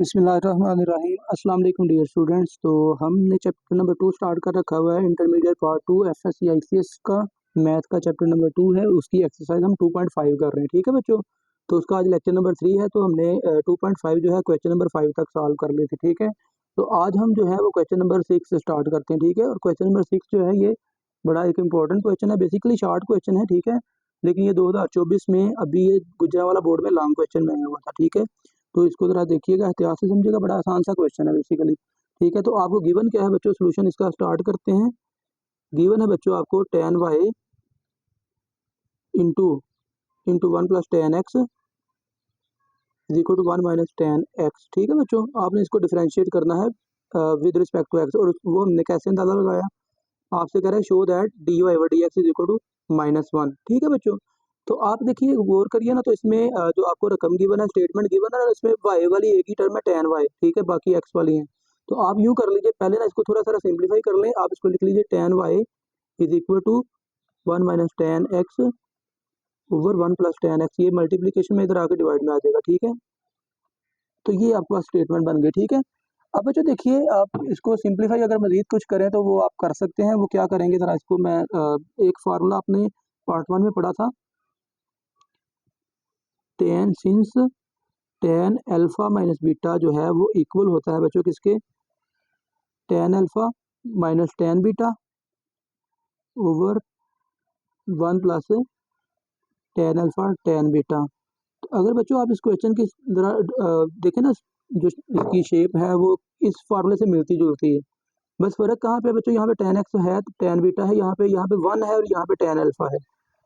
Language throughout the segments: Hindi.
बिस्मिल्लाहिर्रहमानिर्रहीम। अस्सलाम वालेकुम डियर स्टूडेंट्स। तो हमने चैप्टर नंबर 2 स्टार्ट कर रखा हुआ है, इंटरमीडिएट पार्ट 2 एफएससी आईसीएस का मैथ का चैप्टर नंबर 2 है, उसकी एक्सरसाइज हम 2.5 कर रहे हैं। ठीक है बच्चों, तो उसका आज लेक्चर नंबर 3 है, तो हमने 2.5 जो है क्वेश्चन नंबर 5 तक सॉल्व कर ली थी। ठीक है, तो आज हम जो है वो क्वेश्चन नंबर 6 से स्टार्ट करते हैं। ठीक है, और क्वेश्चन नंबर 6 जो है ये बड़ा एक इंपॉर्टेंट क्वेश्चन है, बेसिकली शॉर्ट क्वेश्चन है। ठीक है, लेकिन ये 2024 में अभी ये गुजरावाला बोर्ड में लॉन्ग क्वेश्चन में आया हुआ था। ठीक है, तो इसको जरा देखिएगा, एहतियात से समझिएगा, बड़ा आसान सा क्वेश्चन है बेसिकली। ठीक है, तो आपको गिवन क्या है बच्चों, सोल्यूशन इसका स्टार्ट करते हैं। गिवन है बच्चों आपको tan y into into 1 plus tan x is equal to 1 minus tan x। ठीक है बच्चों, आपने इसको डिफरेंशिएट करना है विद रिस्पेक्ट टू x, और वो हमने कैसे अंदाजा लगाया, आपसे कह रहा है show that dy over dx is equal to -1। ठीक है बच्चों, तो आप देखिए गौर करिए ना, तो इसमें जो आपको रकम गिवन है, स्टेटमेंट गिवन है, इसमें y वाली एक ही टर्म है tan y। ठीक है, बाकी x वाली हैं। तो आप यूं कर लीजिए, पहले ना इसको थोड़ा सा सिंप्लीफाई कर लें। आप इसको लिख लीजिए tan y is equal to 1 minus tan x over 1 plus tan x। ये मल्टीप्लीकेशन में इधर आके डिवाइड में आ जाएगा। ठीक है, तो ये आपके पास स्टेटमेंट बन गई। ठीक है, अब बच्चों देखिए, आप इसको सिंप्लीफाई अगर मजीद कुछ करें तो वो आप कर सकते हैं। वो क्या करेंगे, जरा इसको मैं एक फार्मूला आपने पार्ट 1 में पढ़ा था, tan since tan alpha minus beta जो है वो इक्वल होता है बच्चों किसके, tan alpha minus tan beta over 1 plus tan alpha tan beta. तो अगर बच्चों आप इस क्वेश्चन की जरा देखें ना, जो इसकी शेप है वो इस फार्मूले से मिलती जुलती है। बस फर्क कहाँ पे है बच्चों, यहाँ पे tan x है तो tan बीटा है, यहाँ पे 1 है और यहाँ पे tan अल्फा है।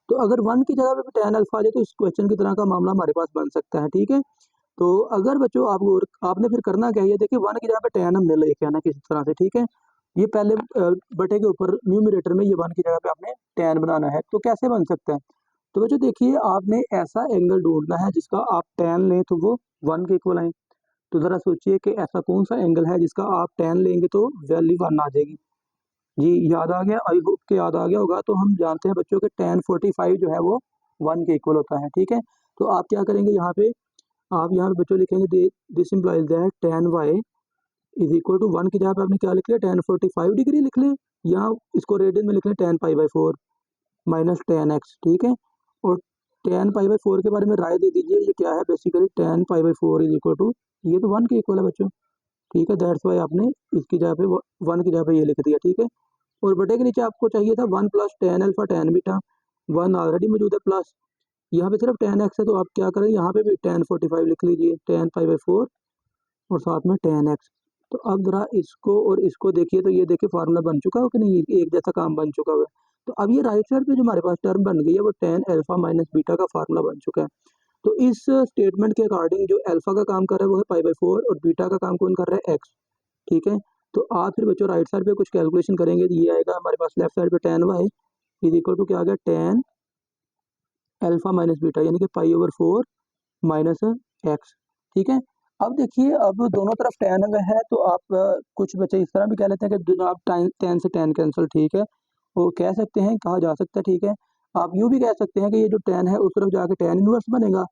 तो अगर 1 की जगह पे tan अल्फा आ जाए तो इस क्वेश्चन की तरह का मामला हमारे पास बन सकता है। ठीक है, तो अगर बच्चों आपने फिर करना क्या है, ये देखिए 1 की जगह पे tan हमने लेके आना किसी तरह से। ठीक है, ये पहले बटे के ऊपर न्यूमरेटर में ये 1 की जगह पे आपने tan बनाना है। तो कैसे बन सकता है, तो बच्चों देखिए, आपने ऐसा एंगल ढूंढना है जिसका आप tan लें तो वो 1 के इक्वल आए। तो जरा सोचिए कि ऐसा कौन सा एंगल है जिसका आप tan लेंगे तो वैल्यू 1 आ जाएगी। जी याद आ गया, आई होप के याद आ गया होगा। तो हम जानते हैं बच्चों के tan 45 जो है वो 1 के इक्वल होता है। ठीक है, तो आप क्या करेंगे, आप यहाँ पे बच्चों लिखेंगे this implies that tan y is equal to 1 की जगह पे आपने क्या लिख लिया, tan 45 डिग्री लिख लें, या इसको रेडियन में लिख लें tan pi by 4 minus tan x। ठीक है, और tan पाई बाई 4 के बारे में राय दे दीजिए, ये क्या है basically, tan pi by 4 is equal to, ये तो 1 के इक्वल है बच्चों। ठीक है, दैट्स वाई आपने इसकी जगह पे 1 की जगह पे ये लिख दिया। ठीक है, और बटे के नीचे आपको चाहिए था 1 plus tan alpha tan beta, 1 already मौजूद है, प्लस यहाँ पे सिर्फ tan x है, तो आप क्या करें, यहाँ पे भी tan 45 लिख लीजिए, tan पाई बाई 4 और साथ में tan x। तो अब जरा इसको और इसको देखिए, तो ये देखिए फार्मूला बन चुका है कि नहीं, एक जैसा काम बन चुका हुआ है। तो अब ये राइट साइड पे जो हमारे पास टर्म बन गई है वो tan अल्फा माइनस बीटा का फार्मूला बन चुका है। तो इस स्टेटमेंट के अकॉर्डिंग जो अल्फा का काम कर रहा है वो है पाई बाई 4, और बीटा का काम कौन कर रहा है, x। ठीक है, तो आप फिर बच्चों राइट साइड पे कुछ कैलकुलेशन करेंगे, तो ये आएगा हमारे पास लेफ्ट साइड पे tan y is equal to क्या आ गया, tan अल्फा माइनस बीटा, यानी कि पाई ओवर 4 माइनस x। ठीक है, अब देखिए, अब दोनों तरफ tan में है, तो आप कुछ बच्चे इस तरह भी कह लेते हैं कि जनाब tan से tan कैंसिल। ठीक है, वो कह सकते हैं, कहा जा सकता है। ठीक है, आप यूँ भी कह सकते हैं कि ये जो tan है उस तरफ जाके tan इनवर्स बनेगा।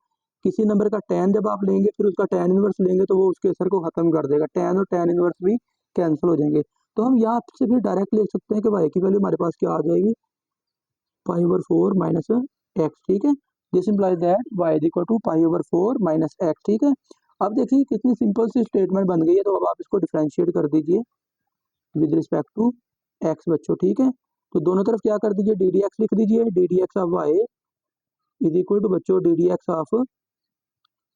किसी नंबर का tan जब आप लेंगे फिर उसका tan इनवर्स लेंगे तो वो उसके असर को खत्म कर देगा, tan और tan इनवर्स भी कैंसिल हो जाएंगे। तो हम यहाँ से भी डायरेक्ट लिख सकते हैं कि y की वैल्यू हमारे पास क्या आ जाएगी, पाई ओवर 4 माइनस एक्स। ठीक है, this implies that y is equal to pi over 4 minus x. ठीक है, अब देखिए कितनी सिंपल सी स्टेटमेंट बन गई है। तो अब आप इसको डिफरेंशिएट कर दीजिए विद रिस्पेक्ट टू एक्स बच्चों। ठीक है, तो दोनों तरफ क्या कर दीजिए, डी डी एक्स लिख दीजिए, d d x of y is equal to बच्चों d d x of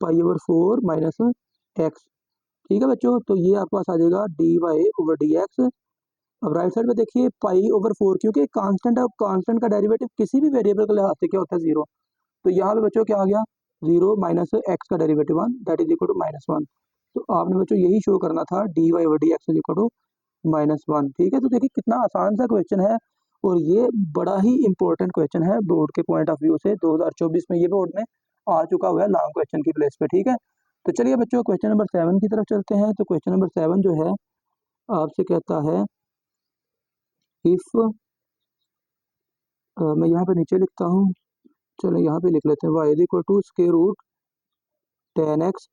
pi over 4 minus x. ठीक है बच्चों, तो ये आपके पास आ जाएगा d y over d x. अब राइट साइड पे देखिए पाई ओवर 4, क्योंकि कांस्टेंट है, कांस्टेंट का डेरिवेटिव किसी भी वेरिएबल के लिहाज से क्या होता है, 0। तो यहाँ पे बच्चों क्या आ गया, 0 माइनस एक्स का derivative 1 that is equal to -1। तो आपने बच्चों यही शो करना था, d y over d x is equal to -1। ठीक है, तो देखिए कितना आसान सा क्वेश्चन है, और ये बड़ा ही इंपॉर्टेंट क्वेश्चन है बोर्ड के पॉइंट ऑफ व्यू से। 2024 में ये बोर्ड में आ चुका हुआ है लॉन्ग क्वेश्चन की प्लेस पे। ठीक है, तो चलिए बच्चों क्वेश्चन नंबर 7 की तरफ चलते हैं। तो क्वेश्चन नंबर 7 जो है आपसे कहता है, इफ मैं यहाँ पे नीचे लिखता हूँ, चलो यहाँ पे लिख लेते हैं, y is equal to square root tan x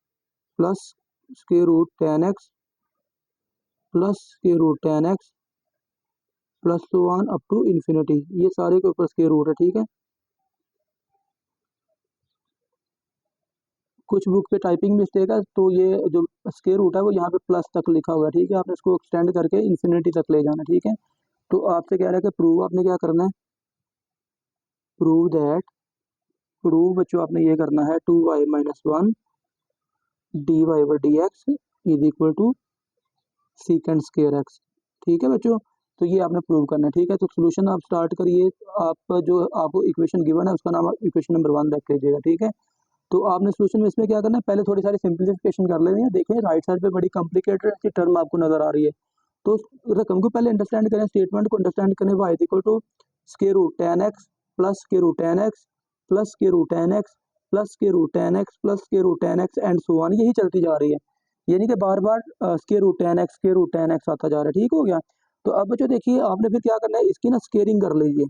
plus square root tan x plus square root tan x plus तो वन अप टू इन्फिनिटी, ये सारे के ऊपर स्क्वायर रूट है। ठीक है, कुछ बुक पे टाइपिंग मिस्टेक है, तो ये जो स्क्वायर रूट है वो यहाँ पे प्लस तक लिखा हुआ है। ठीक है, आपने इसको एक्सटेंड करके इन्फिनिटी तक ले जाना। ठीक है, तो आपसे कह रहा है कि प्रूव आपने क्या करना है, प्रूव बच्चों आपने ये करना है 2y-1 dy/dx is equal to secant square x. ठीक है बच्चों, तो ये आपने प्रूव करना है। ठीक है, तो सोल्यूशन आप स्टार्ट करिए। आप जो आपको इक्वेशन गिवन है उसका नाम आप इक्वेशन नंबर 1 रख लीजिएगा। ठीक है, तो आपने सोल्यूशन में इसमें क्या करना है, पहले थोड़ी सारी सिंप्लीफिकेशन कर लेनी है। देखिए राइट साइड पे बड़ी कॉम्प्लिकेटेड टर्म आपको नजर आ रही है, तो रकम को पहले अंडरस्टैंड करें, स्टेटमेंट को अंडरस्टैंड करें। y equal to square root tan x plus square root tan x plus square root tan x plus square root tan x plus square root tan x and so on, यही चलती जा रही है, यानी कि बार बार स्क्वायर रूट टेन एक्स आता जा रहा है। ठीक हो गया, तो अब बच्चों देखिए आपने फिर क्या करना है, इसकी ना स्केयरिंग कर लीजिए।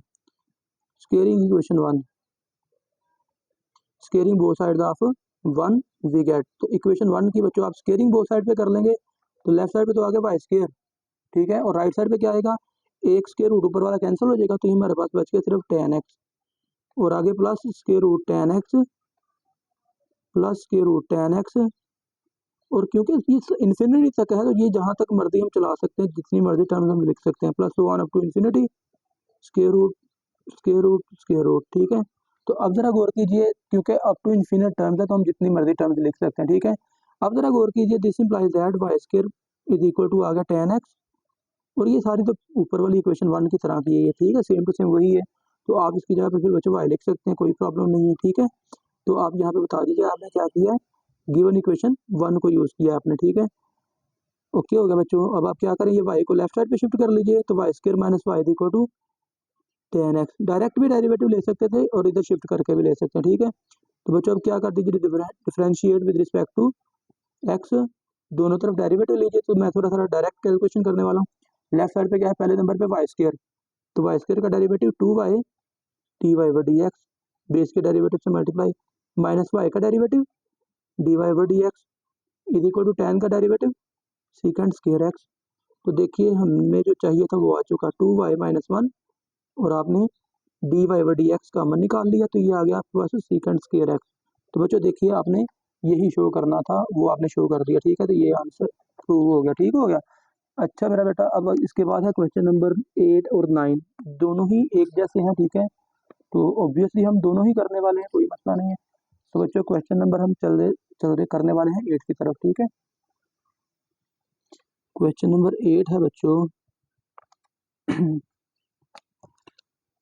Squaring equation 1, squaring both side of 1 we get, तो इक्वेशन 1 की बच्चों आप स्केयरिंग बोथ साइड पे कर लेंगे, तो लेफ्ट साइड पे तो आ गया वाई स्केयर। ठीक है, और राइट साइड पे क्या आएगा, एक स्केयर रूट ऊपर वाला कैंसिल हो जाएगा, तो ये हमारे पास बच गया सिर्फ टेन एक्स, और आगे plus square root tan x plus square root tan x, और क्योंकि ये इन्फिनिटी तक है तो ये जहाँ तक मर्जी हम चला सकते हैं, जितनी मर्जी टर्म्स हम लिख सकते हैं, plus one up to infinity square root square root square root. ठीक है, तो अब जरा गौर कीजिए, क्योंकि अप टू इन्फिनिट टर्म्स है तो हम जितनी मर्जी टर्म्स लिख सकते हैं। ठीक है, अब जरा गौर कीजिए, this implies that y square is equal to आ गया टेन एक्स, और ये सारी तो ऊपर वाली इक्वेशन 1 की तरह की है। ठीक है, सेम टू सेम वही है, तो आप इसकी जगह पे फिर बच्चों वाई लिख सकते हैं, कोई प्रॉब्लम नहीं है। ठीक है, तो आप यहाँ पे बता दीजिए आपने क्या किया है, गिवन इक्वेशन 1 को यूज़ किया आपने। ठीक है, ओके हो गया बच्चों। अब आप क्या करेंगे, वाई को लेफ्ट साइड पे शिफ्ट कर लीजिए, तो y square minus y equal to tan x, direct भी डेरिवेटिव ले सकते थे और इधर शिफ्ट करके भी ले सकते हैं। ठीक है, तो बच्चों अब क्या कर दीजिए, differentiate with respect to x, दोनों तरफ डेरिवेटिव लीजिए। तो मैं थोड़ा सा डायरेक्ट कैलकुलेशन करने वाला हूँ। लेफ्ट साइड पे क्या है, पहले नंबर पे वाई स्क्वायर, तो वाई स्क्वायर का डेरिवेटिव 2y dy/dx, बेस के डेरिवेटिव से मल्टीप्लाई, माइनस वाई का derivative dy/dx is equal to tan का डेरिवेटिव सीकेंड स्क्वायर एक्स। तो देखिए हमें जो चाहिए था वो आ चुका 2y-1, और आपने dy/dx का अमन निकाल लिया, तो ये आ गया आपके पास सीकेंड स्क्वायर एक्स। तो बच्चों देखिए आपने यही शो करना था, वो आपने शो कर दिया। ठीक है, तो ये आंसर प्रूव हो गया। ठीक हो गया, अच्छा मेरा बेटा। अब इसके बाद है क्वेश्चन नंबर 8 और 9, दोनों ही एक जैसे हैं। ठीक है, तो ऑब्वियसली हम दोनों ही करने वाले हैं, कोई मसला नहीं है। तो बच्चों क्वेश्चन नंबर हम चल रहे करने वाले हैं 8 की तरफ। ठीक है, क्वेश्चन नंबर 8 है बच्चों,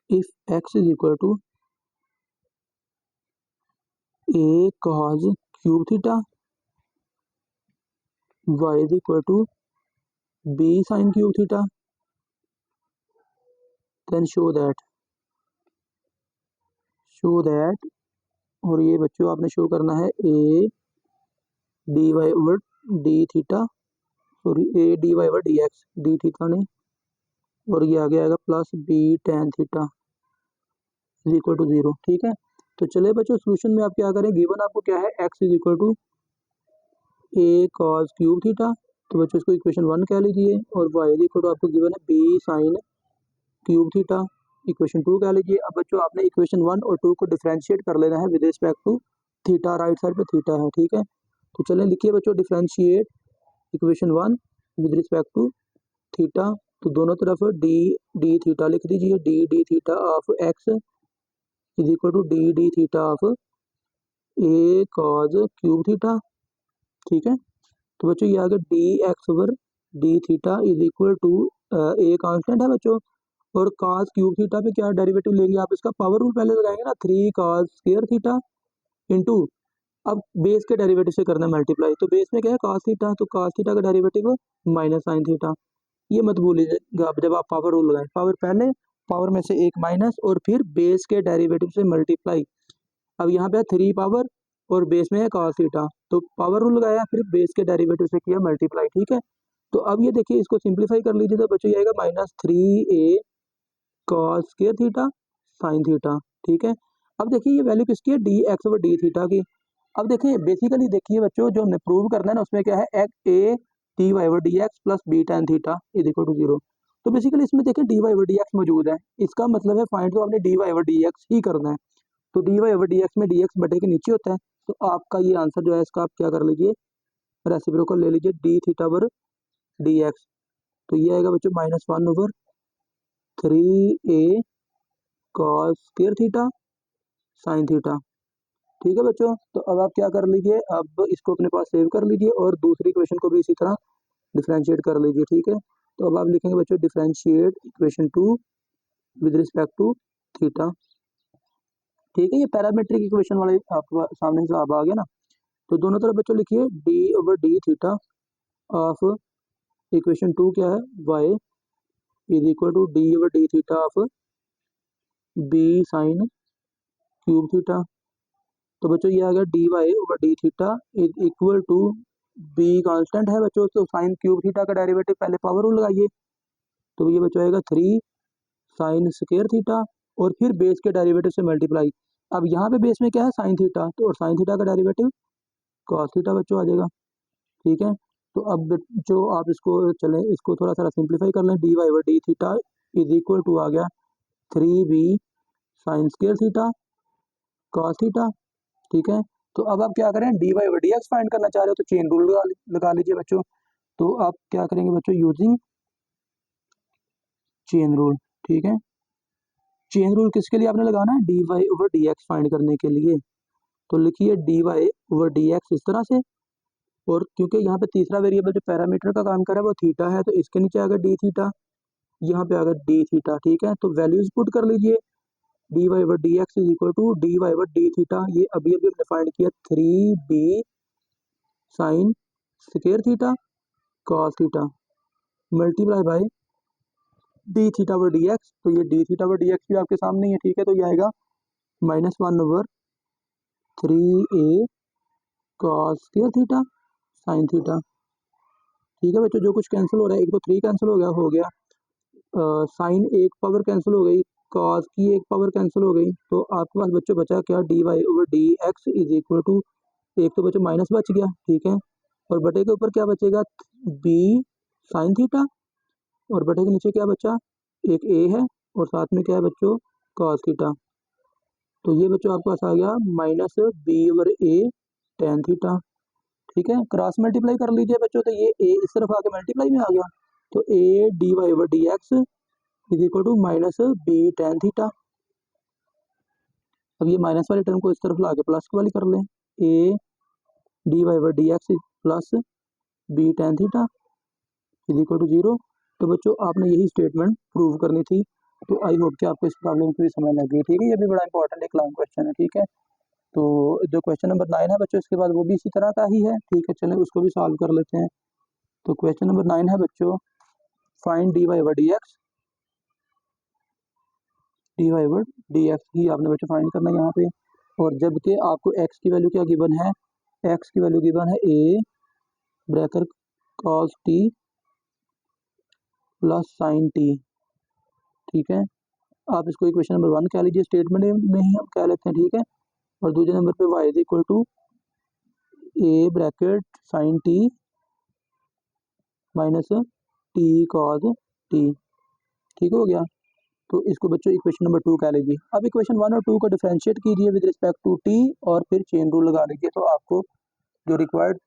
if x is equal to a cos cube theta, y is equal to b sine cube theta, then show that, और ये बच्चों आपने शो करना है a d y over d theta, sorry a d y over d x, d theta नहीं, और ये आगे आएगा plus b tan theta is equal to 0। ठीक है, तो चलिए बच्चों सोल्यूशन में आप क्या करें, गिवन आपको क्या है, x is equal to a cos cube theta, तो बच्चों इसको इक्वेशन 1 कह लीजिए, और वाई इज इक्वल टू आपको गिवन है b sine cube theta, equation 2 कह लीजिए। अब बच्चों आपने इक्वेशन 1 और 2 को डिफरेंशिएट कर लेना है with respect to theta, right side पे थीटा है। ठीक है, तो चलें लिखिए बच्चों, differentiate equation 1 with respect to theta, तो दोनों तरफ डी डी थीटा लिख दीजिए, d d theta of x is equal to d d theta of a cos cube theta. ठीक है, तो बच्चों ये आ गया d x over d theta is equal to, a constant है बच्चों, और cos क्यूब थीटा पे क्या डेरिवेटिव लेंगे आप, इसका पावर रूल पहले लगाएंगे ना, 3 cos स्क्वायर थीटा इंटू, अब बेस के डेरिवेटिव से करना मल्टीप्लाई, तो बेस में क्या है cos थीटा, तो cos थीटा का डेरिवेटिव माइनस साइन थीटा, ये मत भूलिएगा आप जब आप पावर रूल लगाएं, पावर पहले, पावर में से एक माइनस, और फिर बेस के डेरिवेटिव से मल्टीप्लाई। अब यहाँ पे 3 पावर और बेस में है cos थीटा, तो पावर रूल लगाया, फिर बेस के डेरिवेटिव से किया मल्टीप्लाई। ठीक है, तो अब ये देखिए इसको सिंप्लीफाई कर लीजिए, तो बच्चों ये आएगा -3a cos square theta sine theta. ठीक है, अब देखिए ये वैल्यू किसकी है, D x over d theta की, अब देखिए बेसिकली देखिए बच्चों, जो हमने प्रूव करना है ना उसमें क्या है, a d y over d x plus b tan theta is equal to 0। तो बेसिकली इसमें देखिए d y over d x मौजूद है, इसका मतलब है फाइंड तो आपने d y over d x ही करना है। तो d y over d x में डी एक्स बटे के नीचे होता है, तो आपका ये आंसर जो है इसका आप क्या कर लीजिए, रेसिप्रोकल ले लीजिए D theta over d x. तो ये आएगा बच्चों -1/3a cos square theta sine theta. ठीक है बच्चों, तो अब आप क्या कर लीजिए, अब इसको अपने पास सेव कर लीजिए और दूसरी इक्वेशन को भी इसी तरह डिफरेंशिएट कर लीजिए। ठीक है, तो अब आप लिखेंगे बच्चों differentiate equation 2 with respect to theta. ठीक है, ये पैरामेट्रिक इक्वेशन वाले आपके सामने से आप आ गया ना। तो दोनों तरफ बच्चों लिखिए d over d theta of equation 2 क्या है, y is equal to d over d theta of b sine cube theta. तो बच्चों ये आ गया d y over d theta is equal to b constant है बच्चों, तो साइन क्यूब थीटा का डेरिवेटिव पहले पावर रूल लगाइए। तो ये बच्चों आएगा 3 साइन स्क्वायर थीटा और फिर बेस के डेरिवेटिव से मल्टीप्लाई। अब यहाँ पे बेस में क्या है, साइन थीटा, तो और साइन थीटा का डेरिवेटिव कॉस थीटा बच्चों आ जाएगा। ठीक है, तो अब जो आप इसको चलें, इसको थोड़ा सा सिंप्लीफाई कर लें, d y over d theta is equal to आ गया 3b sine square theta cos theta. ठीक है, तो अब आप क्या करें, d y over d x find करना चाह रहे हो तो चेन रूल लगा लीजिए बच्चों। तो आप क्या करेंगे बच्चों, यूजिंग चेन रूल। ठीक है, चेन रूल किसके लिए आपने लगाना है, d y over d x find करने के लिए। तो लिखिए d y over d x इस तरह से, और क्योंकि यहाँ पे तीसरा वेरिएबल जो पैरामीटर का काम कर रहा है वो थीटा है, तो इसके नीचे आ गया डी थीटा, यहाँ पे आ गया डी थीटा। ठीक है, तो वैल्यूज पुट कर लीजिए, d y over d x is equal to d y over d theta, ये अभी अभी हमने फाइंड किया 3b sine square theta cos theta multiply by d theta over d x. तो ये d theta over d x भी आपके सामने ही है। ठीक है, तो ये आएगा -1/3a cos square theta sine theta. ठीक है बच्चों, जो कुछ कैंसिल हो रहा है, एक तो 3 कैंसिल हो गया, साइन एक पावर कैंसिल हो गई, कॉस की एक पावर कैंसिल हो गई, तो आपके पास बच्चों बचा क्या, d y over d x is equal to, एक तो बच्चों माइनस बच गया। ठीक है, और बटे के ऊपर क्या बचेगा, बी साइन थीटा, और बटे के नीचे क्या बचा, एक ए है और साथ में क्या है बच्चों, कॉस थीटा। तो ये बच्चों आपके पास आ गया -b over a tan theta. ठीक है, क्रॉस मल्टीप्लाई कर लीजिए बच्चों, तो ये a इस तरफ आके मल्टीप्लाई में आ गया, तो a d y over d x is equal to -b tan theta. अब ये माइनस वाले टर्म को इस तरफ ला के प्लस वाली कर लें, a d y over d x plus b tan theta is equal to 0। तो बच्चों आपने यही स्टेटमेंट प्रूव करनी थी। तो आई होप कि आपको इस प्रॉब्लम की भी समझ लग गई। ठीक है, ये भी बड़ा इंपॉर्टेंट एक लॉन्ग क्वेश्चन है। ठीक है, तो जो क्वेश्चन नंबर 9 है बच्चों, इसके बाद वो भी इसी तरह का ही है। ठीक है, चलें उसको भी सॉल्व कर लेते हैं। तो क्वेश्चन नंबर 9 है बच्चों, find d y over d x, d y over d x ही आपने बच्चों फाइंड करना है यहाँ पे। और जबकि आपको एक्स की वैल्यू क्या गिवन है, एक्स की वैल्यू गिवन है a bracket cos t plus sine t. ठीक है, आप इसको इक्वेशन नंबर 1 कह लीजिए, स्टेटमेंट में ही हम कह लेते हैं। ठीक है, और दूसरे नंबर पे y is equal to a bracket sine t minus t cos t. ठीक हो गया, तो इसको बच्चों इक्वेशन नंबर 2 कह लीजिए। अब इक्वेशन 1 और 2 को डिफरेंशिएट कीजिए विद रिस्पेक्ट टू टी और फिर चेन रूल लगा लीजिए, तो आपको जो रिक्वायर्ड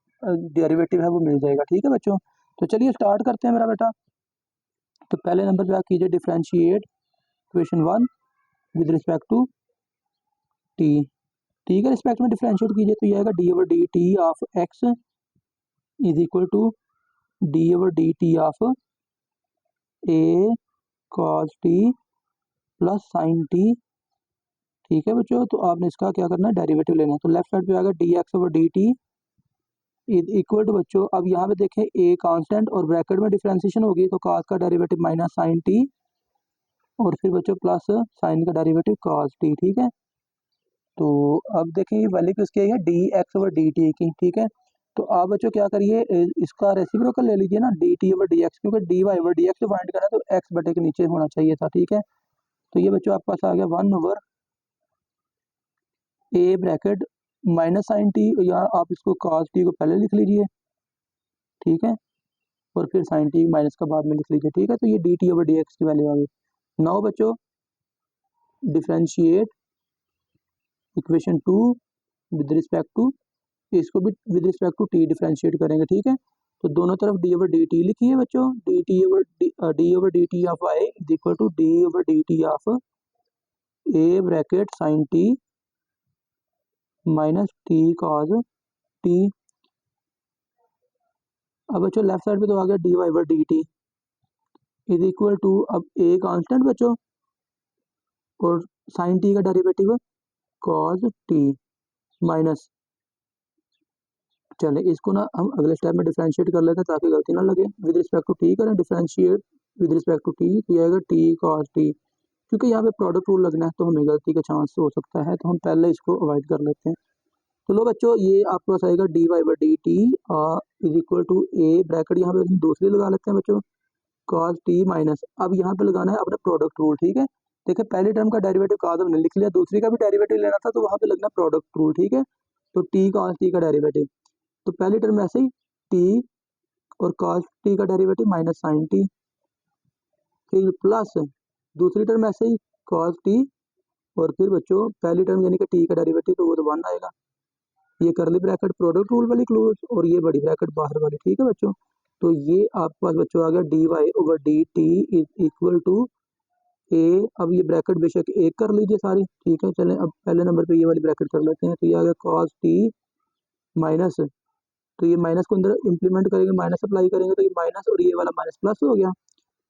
डेरिवेटिव है वो मिल जाएगा। ठीक है बच्चों, तो चलिए स्टार्ट करते हैं मेरा बेटा। तो पहले नंबर पे आप कीजिए differentiate equation 1 with respect to t. T के रिस्पेक्ट में डिफरेंशिएट कीजिए, तो ये आएगा d over d t of x is equal to d over d t of a cos t plus sine t. ठीक है बच्चों, तो आपने इसका क्या करना है, डेरिवेटिव लेना है। तो लेफ्ट साइड पे आएगा d x over d t is equal to बच्चों, अब यहाँ पे देखें ए कांस्टेंट और ब्रैकेट में डिफरेंशिएशन होगी, तो कॉस का डेरिवेटिव माइनस साइन टी और फिर बच्चों प्लस साइन का डेरिवेटिव कॉस टी। ठीक है, तो अब देखें ये वैल्यू किसकी आई है, D x over d t की। ठीक है, तो आप बच्चों क्या करिए, इसका रेसिप्रोकल ले लीजिए ना, d t over d x, क्योंकि d y over d x find करना है तो एक्स बटे के नीचे होना चाहिए था। ठीक है, तो ये बच्चों आपके पास आ गया 1 over a bracket minus sine T, या आप इसको कॉस टी को पहले लिख लीजिए, ठीक है, और फिर साइन टी माइनस का बाद में लिख लीजिए, ठीक है। तो ये d t over d x की वैल्यू आ गई। नाउ बच्चों differentiate equation 2 with respect to, इसको भी with respect to t differentiate करेंगे, ठीक है। तो दोनों तरफ डी ओवर डी टी लिखिए बच्चों, d over d t of y is equal to d over d t of a bracket sine t minus t cos t. अब बच्चों लेफ्ट साइड पे तो आ गया d y over d t is equal to, अब ए कांस्टेंट बच्चों और साइन टी का डेरिवेटिव कॉज टी माइनस, चले इसको ना हम अगले स्टेप में डिफरेंशिएट कर लेते हैं ताकि गलती ना लगे। विद रिस्पेक्ट टू टी करें differentiate with respect to t, तो ये आएगा टी कॉस टी। क्योंकि यहाँ पे प्रोडक्ट रूल लगना है तो हमें गलती का चांस हो सकता है, तो हम पहले इसको अवॉइड कर लेते हैं। तो लो बच्चों ये आपके पास आएगा d y by d t is equal to a bracket, यहाँ पे हम दूसरी लगा लेते हैं बच्चों, कॉस टी माइनस, अब यहाँ पे लगाना है अपना प्रोडक्ट रूल, ठीक है। देखिए पहली टर्म का डेरिवेटिव कॉस हमने लिख लिया, दूसरी का भी डेरिवेटिव लेना था तो वहाँ पे लगना प्रोडक्ट रूल, ठीक है। तो टी कॉस टी का डेरिवेटिव, तो पहली टर्म ऐसे ही टी और कॉस टी का डेरिवेटिव माइनस साइन टी, फिर प्लस दूसरी टर्म ऐसे ही कॉस टी, और फिर बच्चों पहली टर्म यानी कि टी का डेरिवेटिव तो वो तो 1 आएगा, ये करली ब्रैकेट प्रोडक्ट रूल वाली क्लोज और ये बड़ी ब्रैकेट बाहर वाली, ठीक है बच्चों। तो ये आपके पास बच्चों आ गया d y over d t is equal to a, अब ये ब्रैकेट बेशक एक कर लीजिए सारी, ठीक है। चलें अब पहले नंबर पे ये वाली ब्रैकेट कर लेते हैं, तो ये आ गया कॉस टी माइनस, तो ये माइनस को अंदर इंप्लीमेंट करेंगे, माइनस अप्लाई करेंगे तो ये माइनस और ये वाला माइनस प्लस हो गया,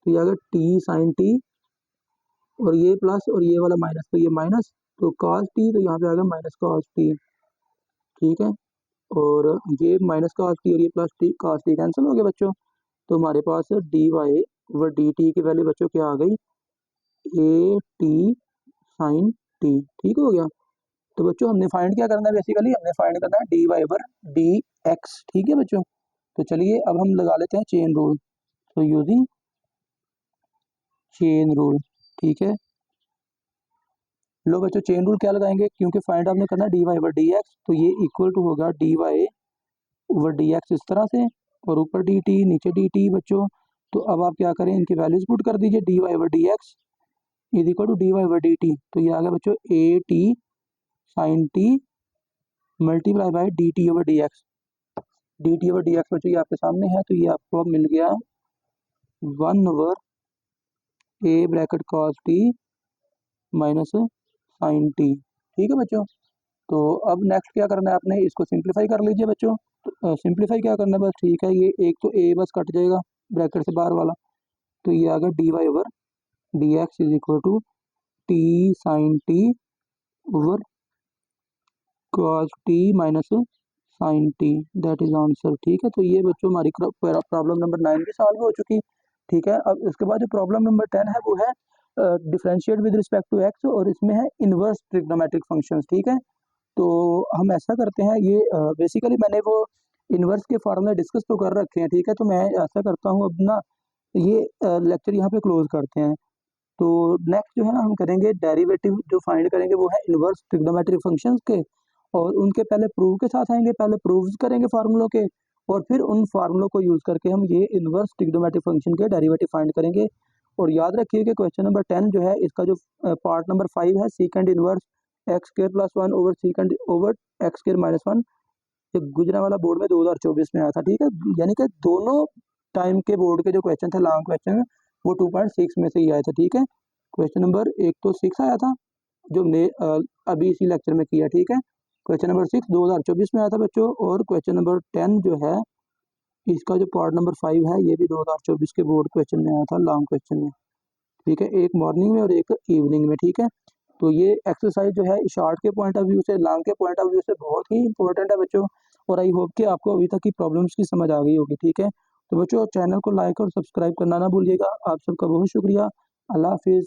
तो ये आ गया टी साइन टी और ये प्लस और ये वाला माइनस, तो ये माइनस, तो कॉस टी, तो यहाँ पे आ गया माइनस कॉस टी, ठीक है। और ये माइनस कॉस टी और ये plus t cos t cancel हो गया बच्चों, तो हमारे पास d y over d t की वैल्यू बच्चों क्या आ गई, ए टी साइन टी, ठीक हो गया। तो बच्चों हमने फाइंड क्या करना है, बेसिकली हमने फाइंड करना है d y over d x, ठीक है बच्चों। तो चलिए अब हम लगा लेते हैं चेन रूल, तो यूजिंग चेन रूल, ठीक है। लो बच्चों चेन रूल क्या लगाएंगे, क्योंकि फाइंड आपने करना है d y over d x, तो ये इक्वल टू होगा d y over d x इस तरह से, और ऊपर डी टी नीचे डी टी बच्चों। तो अब आप क्या करें, इनकी वैल्यूज पुट कर दीजिए, d y over d x is equal to d y over d t, तो ये आ गया बच्चों a t sine t multiply by d t over d x, d t over d x बच्चों ये आपके सामने है, तो ये आपको अब मिल गया 1 over a bracket cos t minus sine t, ठीक है बच्चों। तो अब नेक्स्ट क्या करना है आपने, इसको सिंप्लीफाई कर लीजिए बच्चों। तो सिंप्लीफाई क्या करना है, बस ठीक है, ये एक तो ए बस कट जाएगा ब्रैकेट से बाहर वाला, तो ये आ गया d y over d x is equal to t sine t over cos t minus sine t, that is answer, ठीक है। तो ये बच्चों हमारी प्रॉब्लम नंबर 9 भी सॉल्व हो चुकी, ठीक है। अब इसके बाद जो प्रॉब्लम नंबर 10 है वो है differentiate with respect to x, और इसमें है इनवर्स ट्रिग्नोमेट्रिक फंक्शंस, ठीक है। तो हम ऐसा करते हैं, ये बेसिकली मैंने वो इनवर्स के फार्मूले डिस्कस तो कर रखे हैं, ठीक है। तो मैं ऐसा करता हूँ अब ना, ये लेक्चर यहाँ पे क्लोज करते हैं। तो नेक्स्ट जो है ना हम करेंगे डेरिवेटिव, जो फाइंड करेंगे वो है इनवर्स ट्रिग्नोमेट्रिक फंक्शंस के, और उनके पहले प्रूव के साथ आएंगे, पहले प्रूव्स करेंगे फार्मूलों के, और फिर उन फार्मूलों को यूज़ करके हम ये इनवर्स ट्रिग्नोमेट्रिक फंक्शन के डेरिवेटिव फाइंड करेंगे। और याद रखिए कि क्वेश्चन नंबर 10 जो है इसका जो पार्ट नंबर 5 है, सीकेंड inverse x square plus 1 over सीकेंड over x square minus 1, ये गुजरा वाला बोर्ड में 2024 में आया था, ठीक है। यानी कि दोनों टाइम के बोर्ड के जो क्वेश्चन थे लॉन्ग क्वेश्चन वो 2.6 में से ही आए थे, ठीक है। क्वेश्चन नंबर एक तो 6 आया था जो हमने अभी इसी लेक्चर में किया, ठीक है। क्वेश्चन नंबर 6 2024 में आया था बच्चों, और क्वेश्चन नंबर 10 जो है इसका जो पार्ट नंबर 5 है ये भी 2024 के बोर्ड क्वेश्चन में आया था, लॉन्ग क्वेश्चन में, ठीक है, एक मॉर्निंग में और एक इवनिंग में, ठीक है। तो ये एक्सरसाइज जो है शॉर्ट के पॉइंट ऑफ व्यू से, लॉन्ग के पॉइंट ऑफ व्यू से बहुत ही इंपॉर्टेंट है बच्चों, और आई होप कि आपको अभी तक की प्रॉब्लम्स की समझ आ गई होगी, ठीक है। तो बच्चों चैनल को लाइक और सब्सक्राइब करना ना भूलिएगा। आप सबका बहुत शुक्रिया। अल्लाह हाफिज़।